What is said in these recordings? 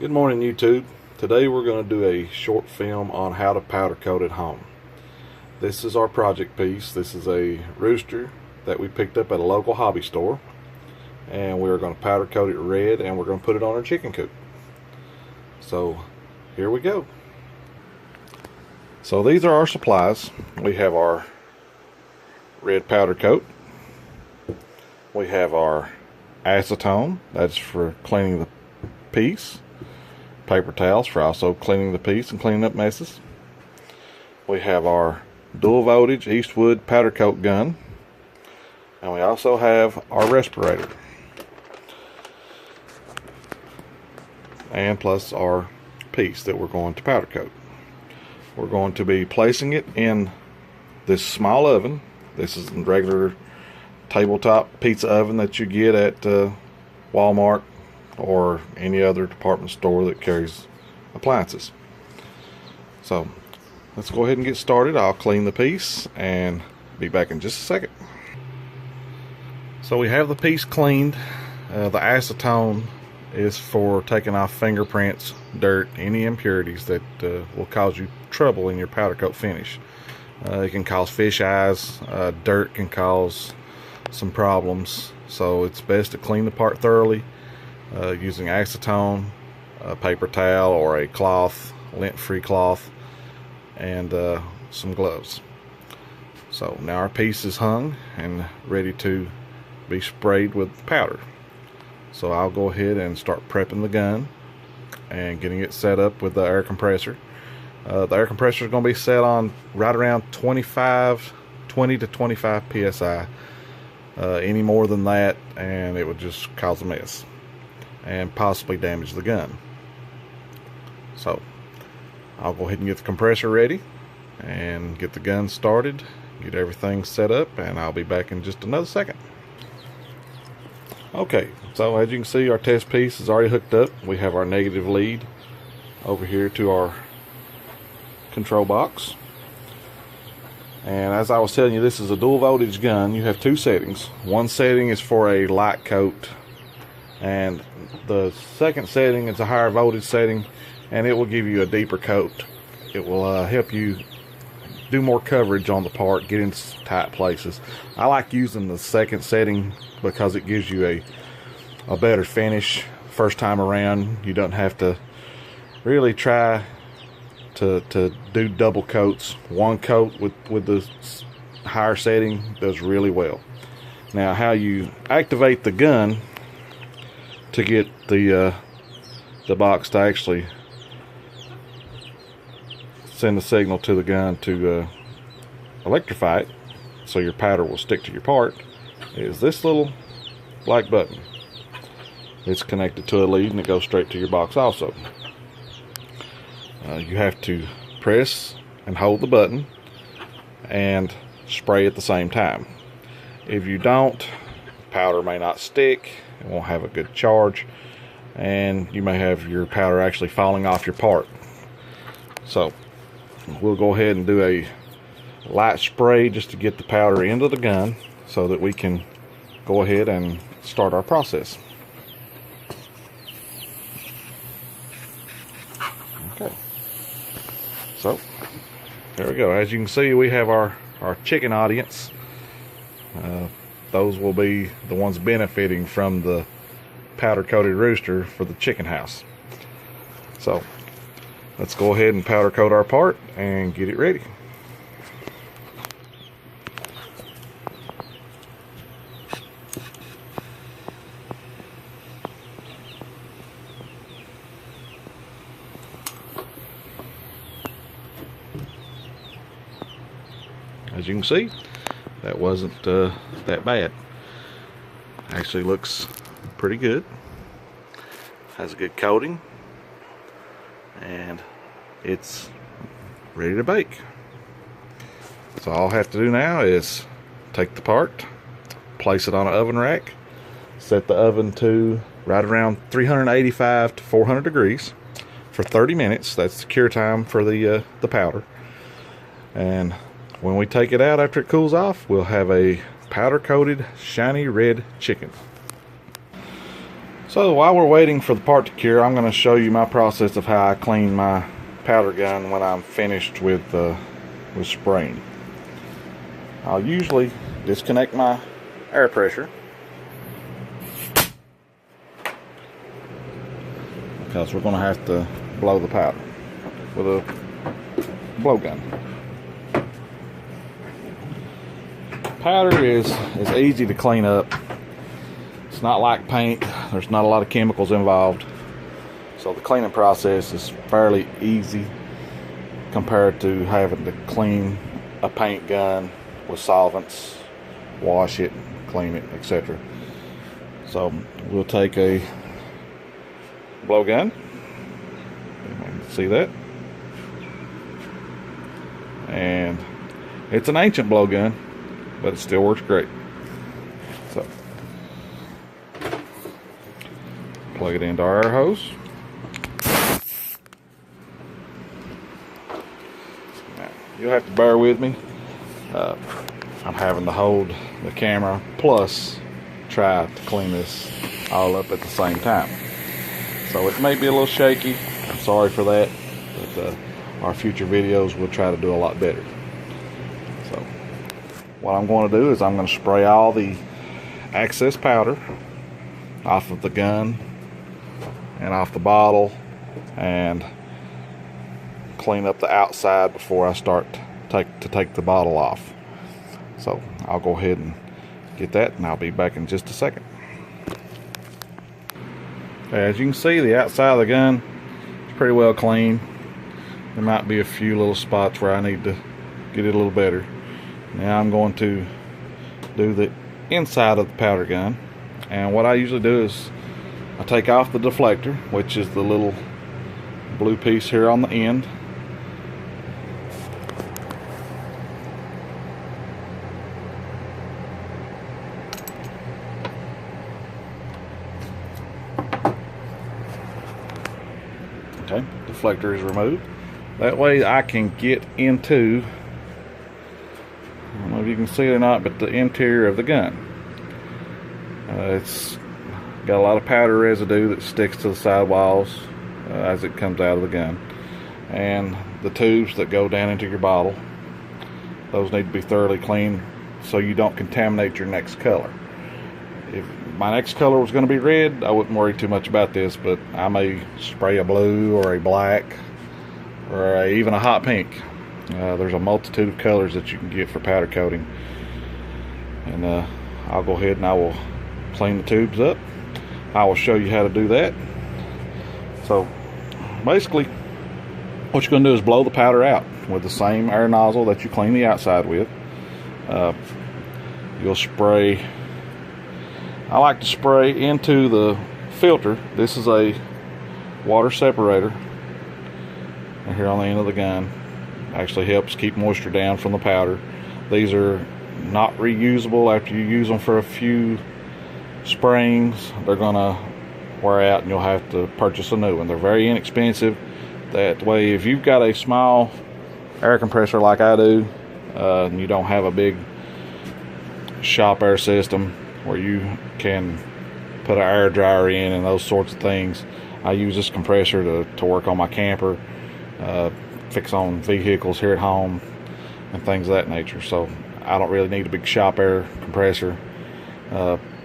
Good morning, YouTube. Today we're going to do a short film on how to powder coat at home. This is our project piece. This is a rooster that we picked up at a local hobby store, and we're going to powder coat it red, and we're going to put it on our chicken coop. So here we go. So these are our supplies. We have our red powder coat. We have our acetone, that's for cleaning the piece. Paper towels for also cleaning the piece and cleaning up messes. We have our dual voltage Eastwood powder coat gun, and we also have our respirator, and plus our piece that we're going to powder coat. We're going to be placing it in this small oven. This is a regular tabletop pizza oven that you get at Walmart or any other department store that carries appliances. So let's go ahead and get started. I'll clean the piece and be back in just a second. So we have the piece cleaned. The acetone is for taking off fingerprints, dirt, any impurities that will cause you trouble in your powder coat finish. It can cause fish eyes. Dirt can cause some problems, so it's best to clean the part thoroughly using acetone, a paper towel, or a cloth, lint-free cloth, and some gloves. So now our piece is hung and ready to be sprayed with powder. So I'll go ahead and start prepping the gun and getting it set up with the air compressor. The air compressor is going to be set on right around 20 to 25 psi. Any more than that and it would just cause a mess and possibly damage the gun. So I'll go ahead and get the compressor ready and get the gun started, get everything set up, and I'll be back in just another second. Okay, so as you can see, our test piece is already hooked up. We have our negative lead over here to our control box. And as I was telling you, this is a dual voltage gun. You have two settings. One setting is for a light coat, and the second setting is a higher voltage setting, and it will give you a deeper coat. It will help you do more coverage on the part, get into tight places. I like using the second setting because it gives you a better finish first time around. You don't have to really try to do double coats. One coat with the higher setting does really well. Now, how you activate the gun to get the box to actually send a signal to the gun to electrify it so your powder will stick to your part is this little black button. It's connected to a lead and it goes straight to your box also. You have to press and hold the button and spray at the same time. If you don't, powder may not stick, it won't have a good charge, and you may have your powder actually falling off your part. So we'll go ahead and do a light spray just to get the powder into the gun so that we can go ahead and start our process. Okay. So there we go. As you can see, we have our chicken audience. Those will be the ones benefiting from the powder coated rooster for the chicken house. So let's go ahead and powder coat our part and get it ready. As you can see, that wasn't that bad. Actually looks pretty good. Has a good coating, and it's ready to bake. So all I have to do now is take the part, place it on an oven rack, set the oven to right around 385 to 400 degrees for 30 minutes. That's the cure time for the powder. And when we take it out after it cools off, we'll have a powder coated shiny red chicken. So while we're waiting for the part to cure, I'm going to show you my process of how I clean my powder gun when I'm finished with spraying. I'll usually disconnect my air pressure because we're going to have to blow the powder with a blowgun. Powder is easy to clean up. It's not like paint. There's not a lot of chemicals involved. So the cleaning process is fairly easy compared to having to clean a paint gun with solvents, wash it, clean it, etc. So we'll take a blowgun. See that? And it's an ancient blowgun, but it still works great. So plug it into our air hose. Now, you'll have to bear with me. I'm having to hold the camera plus try to clean this all up at the same time. So it may be a little shaky. I'm sorry for that, but our future videos will try to do a lot better. So what I'm going to do is I'm going to spray all the excess powder off of the gun and off the bottle and clean up the outside before I start to take the bottle off. So I'll go ahead and get that, and I'll be back in just a second. As you can see, the outside of the gun is pretty well clean. There might be a few little spots where I need to get it a little better. Now I'm going to do the inside of the powder gun, and what I usually do is I take off the deflector, which is the little blue piece here on the end. Okay, deflector is removed. That way I can get into, I don't know if you can see it or not, but the interior of the gun. It's got a lot of powder residue that sticks to the side walls as it comes out of the gun. And the tubes that go down into your bottle, those need to be thoroughly cleaned so you don't contaminate your next color. If my next color was going to be red, I wouldn't worry too much about this, but I may spray a blue or a black or even a hot pink. There's a multitude of colors that you can get for powder coating. And I'll go ahead and I will clean the tubes up. I will show you how to do that. So basically what you're going to do is blow the powder out with the same air nozzle that you clean the outside with. You'll spray, I like to spray into the filter. This is a water separator right here on the end of the gun. Actually helps keep moisture down from the powder. These are not reusable. After you use them for a few sprayings, they're gonna wear out and you'll have to purchase a new one. They're very inexpensive. That way, if you've got a small air compressor like I do, and you don't have a big shop air system where you can put an air dryer in and those sorts of things, I use this compressor to work on my camper, fix on vehicles here at home and things of that nature. So I don't really need a big shop air compressor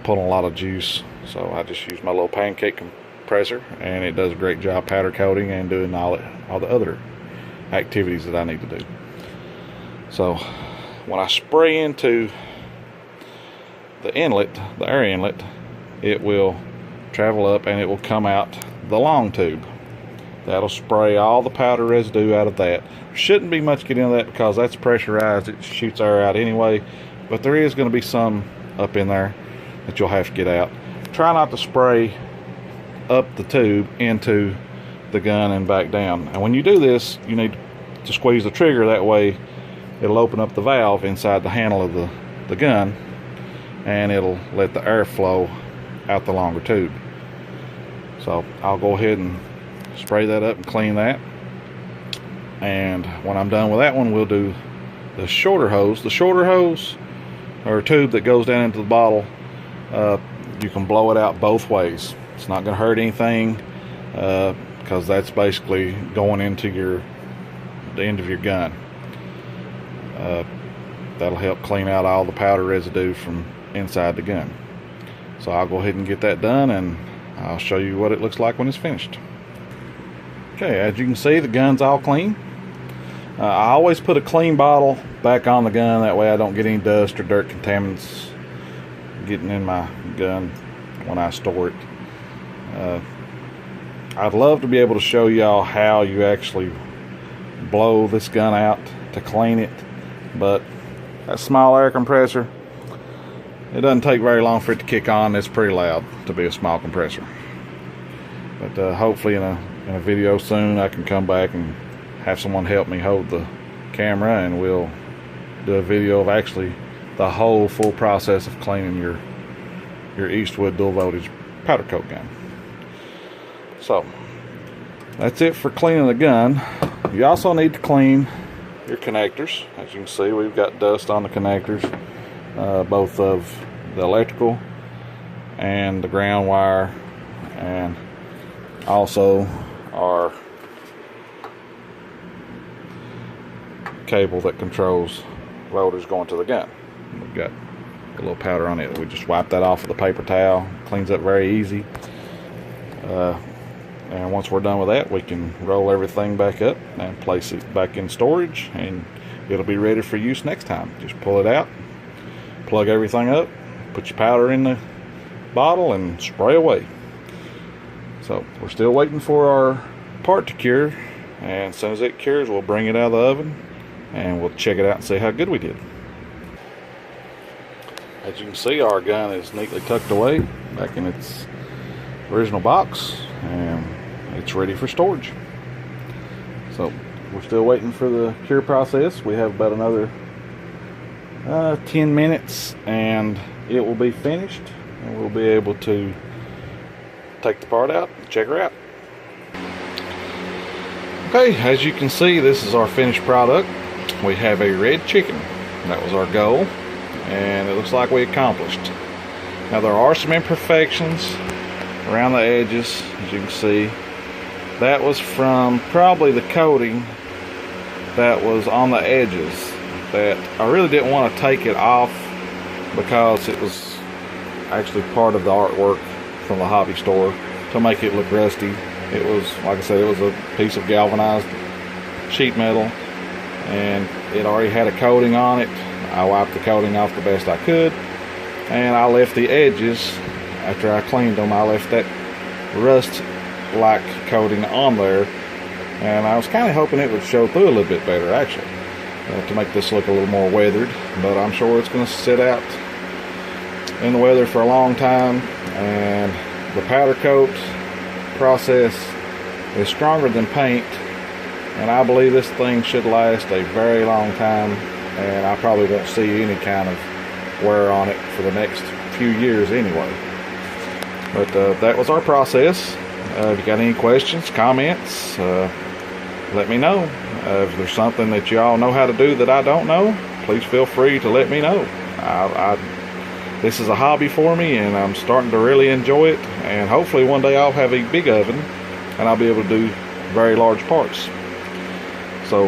pulling a lot of juice, so I just use my little pancake compressor, and it does a great job powder coating and doing all the other activities that I need to do. So when I spray into the inlet, the air inlet, it will travel up and it will come out the long tube. That'll spray all the powder residue out of that. Shouldn't be much getting into that because that's pressurized. It shoots air out anyway, but there is going to be some up in there that you'll have to get out. Try not to spray up the tube into the gun and back down. And when you do this, you need to squeeze the trigger. That way it'll open up the valve inside the handle of the gun, and it'll let the air flow out the longer tube. So I'll go ahead and spray that up and clean that. And when I'm done with that one, we'll do the shorter hose. The shorter hose, or tube that goes down into the bottle, you can blow it out both ways. It's not going to hurt anything, because that's basically going into the end of your gun. That'll help clean out all the powder residue from inside the gun. So I'll go ahead and get that done, and I'll show you what it looks like when it's finished. Okay, as you can see, the gun's all clean. I always put a clean bottle back on the gun, that way I don't get any dust or dirt contaminants getting in my gun when I store it. I'd love to be able to show y'all how you actually blow this gun out to clean it, but that small air compressor, it doesn't take very long for it to kick on. It's pretty loud to be a small compressor. But hopefully in a video soon I can come back and have someone help me hold the camera, and we'll do a video of actually the whole full process of cleaning your Eastwood dual voltage powder coat gun. So that's it for cleaning the gun. You also need to clean your connectors. As you can see, we've got dust on the connectors, both of the electrical and the ground wire, and also our cable that controls loaders going to the gun. We've got a little powder on it. We just wipe that off with a paper towel. Cleans up very easy. And once we're done with that, we can roll everything back up and place it back in storage, and it'll be ready for use next time. Just pull it out, plug everything up, put your powder in the bottle, and spray away. So we're still waiting for our part to cure, and as soon as it cures, we'll bring it out of the oven and we'll check it out and see how good we did. As you can see, our gun is neatly tucked away back in its original box, and it's ready for storage. So we're still waiting for the cure process. We have about another 10 minutes and it will be finished, and we'll be able to take the part out and check her out. Okay, as you can see, this is our finished product. We have a red chicken. That was our goal, and it looks like we accomplished. Now there are some imperfections around the edges, as you can see. That was from probably the coating that was on the edges, that I really didn't want to take it off because it was actually part of the artwork from the hobby store to make it look rusty. It was, like I said, it was a piece of galvanized sheet metal, and it already had a coating on it. I wiped the coating off the best I could, and I left the edges, after I cleaned them, I left that rust-like coating on there, and I was kind of hoping it would show through a little bit better, actually, to make this look a little more weathered. But I'm sure it's going to sit out in the weather for a long time, and the powder coat process is stronger than paint, and I believe this thing should last a very long time, and I probably won't see any kind of wear on it for the next few years anyway. But that was our process. If you got any questions, comments, let me know. If there's something that y'all know how to do that I don't know, please feel free to let me know. This is a hobby for me, and I'm starting to really enjoy it, and hopefully one day I'll have a big oven and I'll be able to do very large parts. So